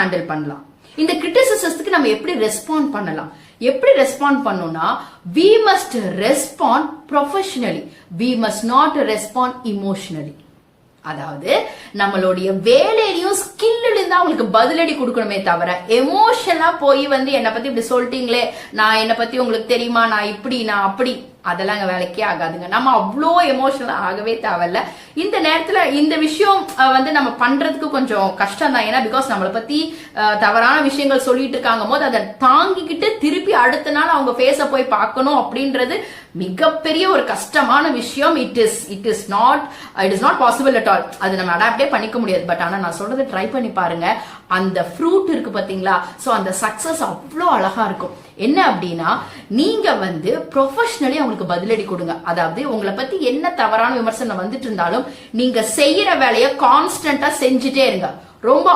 Handle பண்ணலாம், இந்த கிரிட்டிசிசத்துக்கு நம்ம எப்படி ரெஸ்பாண்ட் பண்ணலாம், எப்படி ரெஸ்பாண்ட் பண்ணோம்னா we must respond professionally, we must not respond emotionally. அதாவது நம்மளுடைய வேலையிலையும் ஸ்கில்லுலையும் தான் அவங்களுக்கு பதிலடி கொடுக்கணுமே தவிர எமோஷனலா போய் என்னை பத்தி இப்படி சொல்லிட்டீங்களே, நான் என்னை பத்தி உங்களுக்கு தெரியுமா, நான் இப்படி நான் அப்படி, அதெல்லாம் வேலைக்கே ஆகாதுங்க. நம்ம அவ்வளோ எமோஷனலா ஆகவே தேவையில்ல. இந்த நேரத்துல இந்த விஷயம் நம்ம பண்றதுக்கு கொஞ்சம் கஷ்டம் தான். ஏன்னா பிகாஸ் நம்மளை பத்தி தவறான விஷயங்கள் சொல்லிட்டு இருக்காங்க போது அதை தாங்கிக்கிட்டு திருப்பி அடுத்த நாள் அவங்க ஃபேஸ போய் பார்க்கணும் அப்படின்றது மிகப்பெரிய ஒரு கஷ்டமான விஷயம். It is not possible at all. அது நம்ம அடாப்டே பண்ணிக்க முடியாது. பட் ஆனா நான் சொல்றதை ட்ரை பண்ணி பாருங்க. அந்த ஃப்ரூட் இருக்கு பாத்தீங்களா, சோ அந்த சக்சஸ் அவ்வளோ அழகா இருக்கும். என்ன அப்படின்னா நீங்க ப்ரொஃபஷனலி அவங்களுக்கு பதிலடி கொடுங்க. அதாவது உங்களை பத்தி என்ன தவறான விமர்சனம் வந்துட்டு இருந்தாலும் நீங்க செய்யற வேலையை கான்ஸ்டன்டா செஞ்சுட்டே இருங்க. ரொம்ப